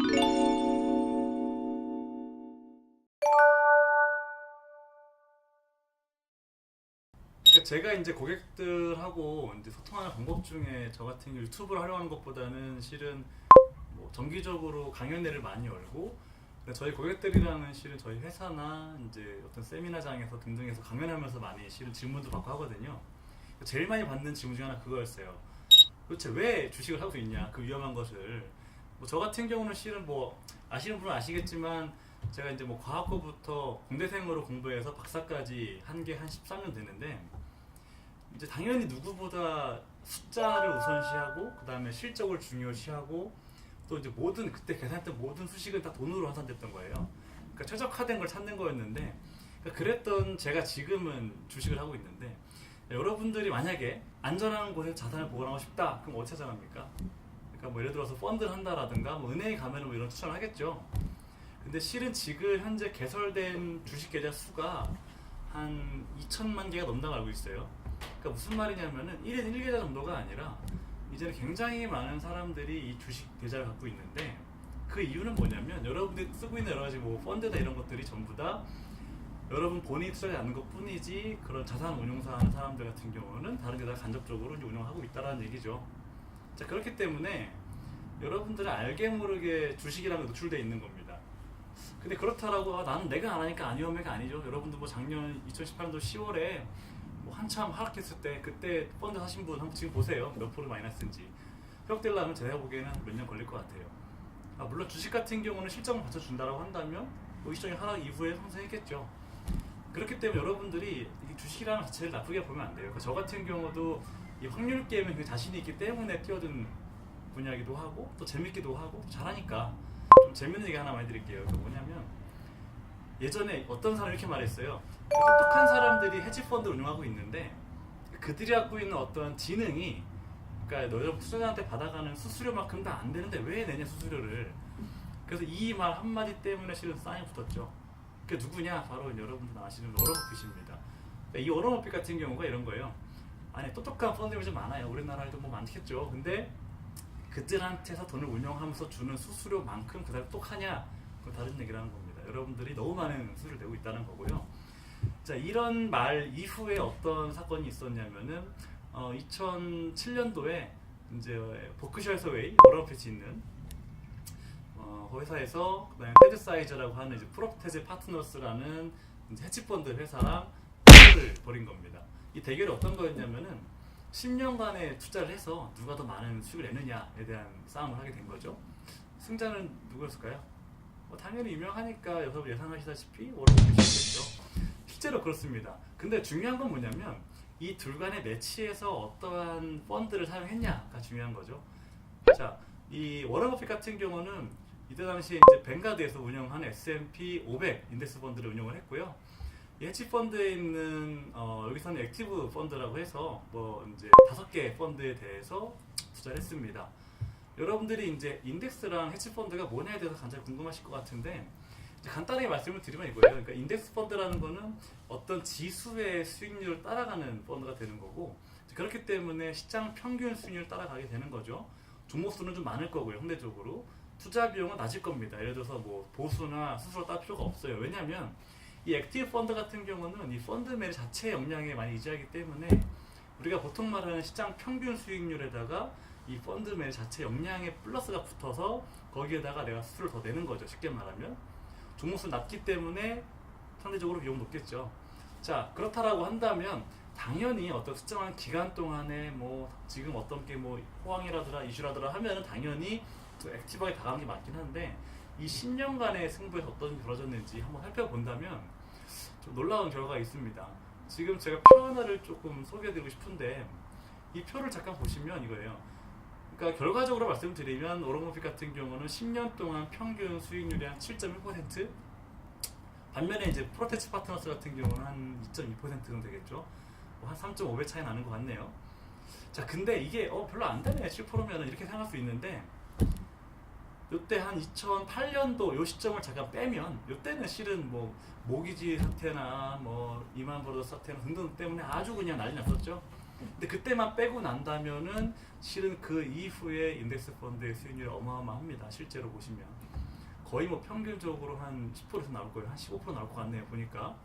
그러니까 제가 이제 고객들하고 이제 소통하는 방법 중에 저 같은 경우 유튜브를 활용하는 것보다는 실은 뭐 정기적으로 강연회를 많이 열고, 그러니까 저희 고객들이랑은 실은 저희 회사나 이제 어떤 세미나장에서 등등에서 강연하면서 많이 실은 질문도 받고 하거든요. 제일 많이 받는 질문 중 하나 그거였어요. 도대체 왜 주식을 하고 있냐, 그 위험한 것을. 뭐 저 같은 경우는 실은 뭐 아시는 분은 아시겠지만 제가 이제 뭐 과학고부터 공대생으로 공부해서 박사까지 한 게 한 13년 됐는데, 이제 당연히 누구보다 숫자를 우선시하고 그 다음에 실적을 중요시하고 또 이제 모든 그때 계산했던 모든 수식은 다 돈으로 환산됐던 거예요. 그러니까 최적화된 걸 찾는 거였는데, 그러니까 그랬던 제가 지금은 주식을 하고 있는데, 여러분들이 만약에 안전한 곳에 자산을 보관하고 싶다, 그럼 어떻게 생각합니까? 그러니까 뭐 예를 들어서 펀드를 한다라든가 뭐 은행에 가면 뭐 이런 추천을 하겠죠. 근데 실은 지금 현재 개설된 주식 계좌 수가 한 2천만 개가 넘다고 알고 있어요. 그러니까 무슨 말이냐면은 1인 1계좌 정도가 아니라 이제는 굉장히 많은 사람들이 이 주식 계좌를 갖고 있는데, 그 이유는 뭐냐면 여러분들이 쓰고 있는 여러 가지 뭐 펀드나 이런 것들이 전부 다 여러분 본인이 투자하지 않는 것 뿐이지, 그런 자산 운용사 하는 사람들 같은 경우는 다른 데다 간접적으로 운영하고 있다는 얘기죠. 자, 그렇기 때문에 여러분들은 알게 모르게 주식이라는 게 노출되어 있는 겁니다. 근데 그렇다라고 나는 내가 안 하니까 안 위험해가 아니죠. 여러분도 뭐 작년 2018년도 10월에 뭐 한참 하락했을 때 그때 펀드 사신 분 한번 지금 보세요. 몇 프로 마이너스인지. 회복되려면 제가 보기에는 몇 년 걸릴 것 같아요. 물론 주식 같은 경우는 실적을 받쳐준다라고 한다면 뭐 일정의 하락 이후에 상승했겠죠. 그렇기 때문에 여러분들이 이 주식이라는 자체를 나쁘게 보면 안 돼요. 저 같은 경우도 이 확률 게임에 그 자신이 있기 때문에 뛰어든 분야기도 하고 또 재밌기도 하고 잘하니까. 좀 재밌는 얘기 하나 많이 드릴게요. 그 뭐냐면 예전에 어떤 사람이 이렇게 말했어요. 똑똑한 사람들이 헤지펀드를 운영하고 있는데 그들이 갖고 있는 어떤 지능이, 그러니까 너희 투자자한테 받아가는 수수료만큼 다 안 되는데 왜 내냐 수수료를. 그래서 이 말 한마디 때문에 실은 싸움이 붙었죠. 그게 누구냐? 바로 여러분들 아시는 워런 버핏입니다. 이 워런 버핏 같은 경우가 이런 거예요. 아니 똑똑한 펀드가 좀 많아요. 우리나라에도 뭐 많겠죠. 근데 그들한테서 돈을 운영하면서 주는 수수료만큼 그다음에 똑하냐? 그건 다른 얘기라는 겁니다. 여러분들이 너무 많은 수수료를 내고 있다는 거고요. 자, 이런 말 이후에 어떤 사건이 있었냐면은 2007년도에 이제 버크셔 해서웨이 워런 버핏이 있는 회사에서 그다음에 패드사이저라고 하는 이제 프롭테즈 파트너스라는 이제 헤지펀드 회사랑 대결을 벌인 겁니다. 이 대결이 어떤 거였냐면은 10년간의 투자를 해서 누가 더 많은 수익을 내느냐에 대한 싸움을 하게 된 거죠. 승자는 누구였을까요? 당연히 유명하니까 여러분 예상하시다시피 워런 버핏이었겠죠. 실제로 그렇습니다. 근데 중요한 건 뭐냐면 이 둘 간의 매치에서 어떠한 펀드를 사용했냐가 중요한 거죠. 자, 이 워런 버핏 같은 경우는 이때 당시에 이제 뱅가드에서 운영하는 S&P 500 인덱스 펀드를 운영을 했고요. 이 헤지 펀드에 있는 여기서는 액티브 펀드라고 해서 뭐 이제 5개 펀드에 대해서 투자를 했습니다. 여러분들이 이제 인덱스랑 헤지 펀드가 뭐냐에 대해서 간단히 궁금하실 것 같은데, 간단하게 말씀을 드리면 이거예요. 그러니까 인덱스 펀드라는 거는 어떤 지수의 수익률을 따라가는 펀드가 되는 거고, 그렇기 때문에 시장 평균 수익률을 따라가게 되는 거죠. 종목 수는 좀 많을 거고요. 상대적으로 투자 비용은 낮을 겁니다. 예를 들어서 뭐 보수나 수수료 딸 필요가 없어요. 왜냐하면 이 액티브 펀드 같은 경우는 이 펀드 매매 자체의 역량에 많이 의지하기 때문에 우리가 보통 말하는 시장 평균 수익률에다가 이 펀드 매매 자체 역량에 플러스가 붙어서 거기에다가 내가 수수료를 더 내는 거죠. 쉽게 말하면 종목수 낮기 때문에 상대적으로 비용 높겠죠. 자, 그렇다라고 한다면 당연히 어떤 특정한 기간 동안에 뭐 지금 어떤 게 뭐 호황이라더라 이슈라더라 하면은 당연히 액티브하게 다가간 게 맞긴 한데, 이 10년간의 승부에서 어떤 일이 벌어졌는지 한번 살펴본다면 좀 놀라운 결과가 있습니다. 지금 제가 표 하나를 조금 소개해드리고 싶은데, 이 표를 잠깐 보시면 이거예요. 그러니까 결과적으로 말씀드리면 워런 버핏 같은 경우는 10년 동안 평균 수익률이 한 7.1%, 반면에 이제 프로테치 파트너스 같은 경우는 한 2.2% 정도 되겠죠. 한 3.5배 차이 나는 것 같네요. 자, 근데 이게 별로 안 되네 7%면은 이렇게 생각할 수 있는데, 이때 한 2008년도 요 시점을 잠깐 빼면 이때는 실은 뭐 모기지 사태나 뭐 이만 브로더스 사태나 등등 때문에 아주 그냥 난리 났었죠. 근데 그때만 빼고 난다면은 실은 그 이후에 인덱스 펀드의 수익률이 어마어마합니다. 실제로 보시면. 거의 뭐 평균적으로 한 10% 이상 나올 거예요. 한 15% 나올 것 같네요. 보니까.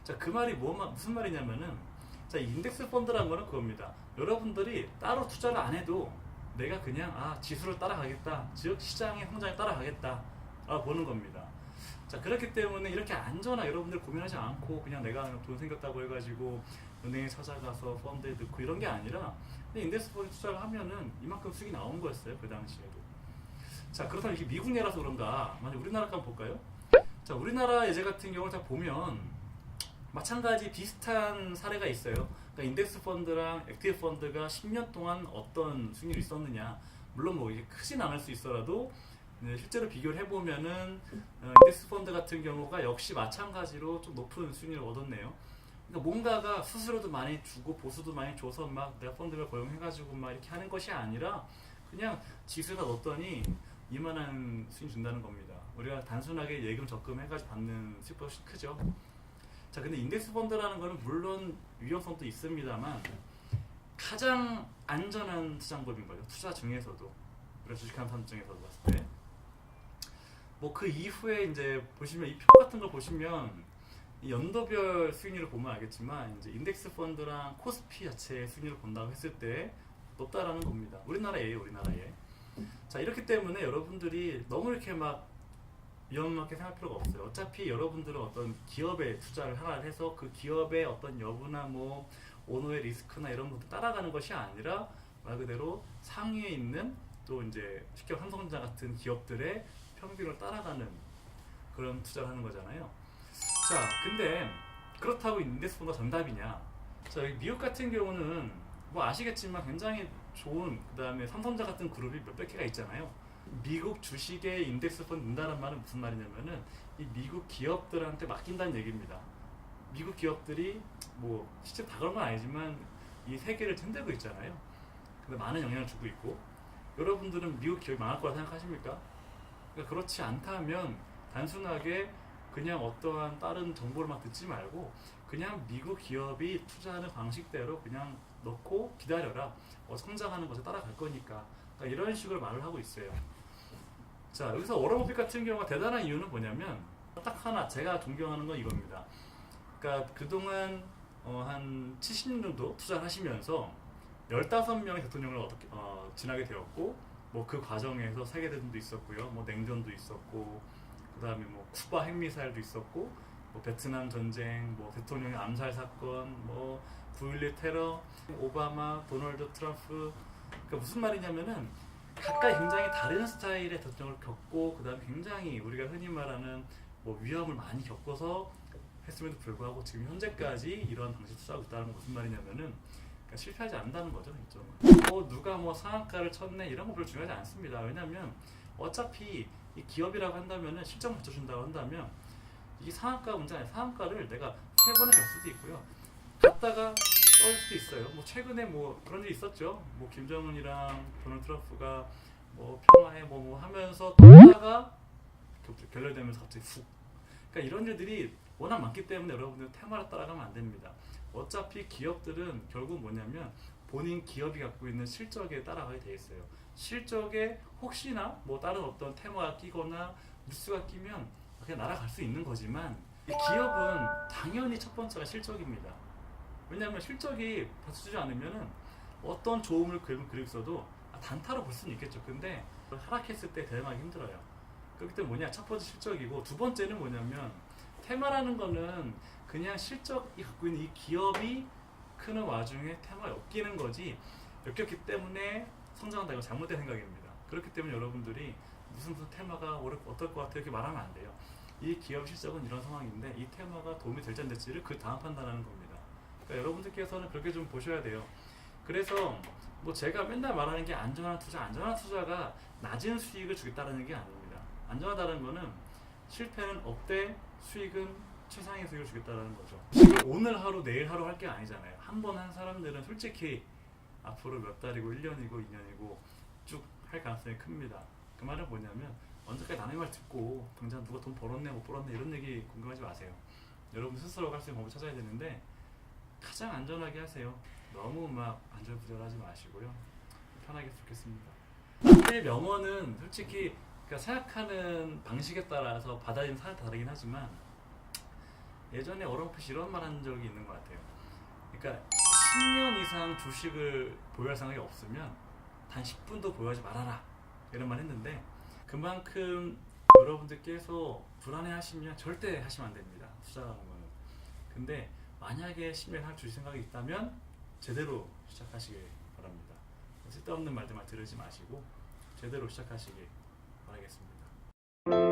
자, 그 말이 무슨 말이냐면은, 자, 인덱스 펀드라는 거는 그겁니다. 여러분들이 따로 투자를 안 해도 내가 그냥 지수를 따라가겠다, 즉 시장의 성장에 따라가겠다 보는 겁니다. 자, 그렇기 때문에 이렇게 안전하게 여러분들 고민하지 않고 그냥 내가 돈 생겼다고 해가지고 은행에 찾아가서 펀드에 넣고 이런 게 아니라 그냥 인덱스 펀드 투자를 하면은 이만큼 수익이 나온 거였어요. 그 당시에도. 자, 그렇다면 이게 미국 예라서 그런가? 만약 우리나라 한번 볼까요? 자, 우리나라 예제 같은 경우를 다 보면 마찬가지 비슷한 사례가 있어요. 그러니까 인덱스 펀드랑 액티브 펀드가 10년 동안 어떤 수익률이 있었느냐. 물론 뭐 이게 크진 않을 수 있어라도 실제로 비교를 해보면은 인덱스 펀드 같은 경우가 역시 마찬가지로 좀 높은 수익률을 얻었네요. 그러니까 뭔가가 수수료도 많이 주고 보수도 많이 줘서 막 내가 펀드를 고용해가지고 막 이렇게 하는 것이 아니라 그냥 지수가 넣었더니 이만한 수익 준다는 겁니다. 우리가 단순하게 예금 적금 해가지고 받는 수익보다 훨씬 크죠. 자, 근데 인덱스 펀드라는 거는 물론 위험성도 있습니다만 가장 안전한 투자 방법인 거죠. 투자 중에서도 우리가 주식하는 사람 중에서도 봤을 때. 뭐 그 이후에 이제 보시면 이 표 같은 걸 보시면 이 연도별 수익률을 보면 알겠지만 이제 인덱스 펀드랑 코스피 자체의 수익률을 본다고 했을 때 높다라는 겁니다. 우리나라에. 자, 이렇기 때문에 여러분들이 너무 이렇게 막 위험하게 생각할 필요가 없어요. 어차피 여러분들은 어떤 기업에 투자를 하나 해서 그 기업의 어떤 여부나 뭐 오너의 리스크나 이런 것들 따라가는 것이 아니라 말 그대로 상위에 있는 또 이제 쉽게 삼성전자 같은 기업들의 평균을 따라가는 그런 투자를 하는 거잖아요. 자, 근데 그렇다고 인덱스 펀드가 정답이냐? 자, 여기 미국 같은 경우는 뭐 아시겠지만 굉장히 좋은 그 다음에 삼성전자 같은 그룹이 몇백 개가 있잖아요. 미국 주식에 인덱스 펀드 넣는다는 말은 무슨 말이냐면은 이 미국 기업들한테 맡긴다는 얘기입니다. 미국 기업들이 뭐 실제 다 그런 건 아니지만 이 세계를 흔들고 있잖아요. 근데 많은 영향을 주고 있고 여러분들은 미국 기업이 망할 거라 생각하십니까? 그러니까 그렇지 않다면 단순하게 그냥 어떠한 다른 정보를 막 듣지 말고 그냥 미국 기업이 투자하는 방식대로 그냥 넣고 기다려라. 성장하는 것에 따라갈 거니까. 그러니까 이런 식으로 말을 하고 있어요. 자, 여기서 워런 버핏 같은 경우가 대단한 이유는 뭐냐면 딱 하나 제가 존경하는 건 이겁니다. 그러니까 그동안 한 70년 정도 투자를 하시면서 15명의 대통령을 지나게 되었고 뭐 그 과정에서 세계대전도 있었고요. 뭐 냉전도 있었고 그다음에 뭐 쿠바 핵미사일도 있었고 뭐 베트남 전쟁, 뭐 대통령의 암살 사건, 뭐 9.11 테러, 오바마, 도널드 트럼프. 그러니까 무슨 말이냐면은 각각 굉장히 다른 스타일의 대통령을 겪고 그다음에 굉장히 우리가 흔히 말하는 뭐 위험을 많이 겪어서 했음에도 불구하고 지금 현재까지 이런 방식 투자하고 있다는 건 무슨 말이냐면은 그러니까 실패하지 않는다는 거죠. 뭐 누가 뭐 상한가를 쳤네 이런 거 별로 중요하지 않습니다. 왜냐면 어차피 이 기업이라고 한다면은 실적 맞춰준다고 한다면 이 상한가 문제 아니에요. 상한가를 내가 3번에 갈 수도 있고요. 갔다가 떨어질 수도 있어요. 뭐 최근에 뭐 그런 일이 있었죠. 뭐 김정은이랑 도널드 트럼프가 뭐 평화해 뭐 하면서 떠다가 결렬되면서 갑자기 훅. 그러니까 이런 일들이 워낙 많기 때문에 여러분들 테마를 따라가면 안 됩니다. 어차피 기업들은 결국 뭐냐면 본인 기업이 갖고 있는 실적에 따라가게 돼 있어요. 실적에 혹시나 뭐 다른 어떤 테마가 끼거나 뉴스가 끼면 그냥 날아갈 수 있는 거지만 이 기업은 당연히 첫 번째가 실적입니다. 왜냐하면 실적이 받쳐주지 않으면은 어떤 좋음을 그리고 있어도 단타로 볼 수는 있겠죠. 근데 하락했을 때 대응하기 힘들어요. 그렇기 때문에 뭐냐, 첫 번째 실적이고 두 번째는 뭐냐면 테마라는 거는 그냥 실적이 갖고 있는 이 기업이 크는 와중에 테마가 엮이는 거지 엮였기 때문에 성장한다, 이거 잘못된 생각입니다. 그렇기 때문에 여러분들이 무슨 테마가 어떨 것 같아 이렇게 말하면 안 돼요. 이 기업 실적은 이런 상황인데 이 테마가 도움이 될지 안 될지를 그 다음 판단하는 겁니다. 그러니까 여러분들께서는 그렇게 좀 보셔야 돼요. 그래서 뭐 제가 맨날 말하는 게 안전한 투자가 낮은 수익을 주겠다는 게 아닙니다. 안전하다는 거는 실패는 없대, 수익은 최상의 수익을 주겠다는 거죠. 지금 오늘 하루 내일 하루 할 게 아니잖아요. 한 번 한 사람들은 솔직히 앞으로 몇 달이고 1년이고 2년이고 쭉 할 가능성이 큽니다. 그 말은 뭐냐면 언제까지 남의 말 듣고 당장 누가 돈 벌었네 못 벌었네 이런 얘기 궁금하지 마세요. 여러분 스스로가 할 수 있는 방법을 찾아야 되는데 가장 안전하게 하세요. 너무 막 안절부절하지 마시고요. 편하게 했으면 좋겠습니다. 남의 명언은 솔직히 그러니까 생각하는 방식에 따라서 받아들이는 사람이 다르긴 하지만 예전에 어렴풋이 이런 말 한 적이 있는 것 같아요. 그러니까 10년 이상 주식을 보유할 생각이 없으면 단 10분도 보유하지 말아라 이런 말 했는데 그만큼 여러분들께서 불안해하시면 절대 하시면 안 됩니다. 투자라는 거는. 근데 만약에 10년 할 주식 생각이 있다면 제대로 시작하시길 바랍니다. 쓸데없는 말들만 들으지 마시고 제대로 시작하시길 바라겠습니다.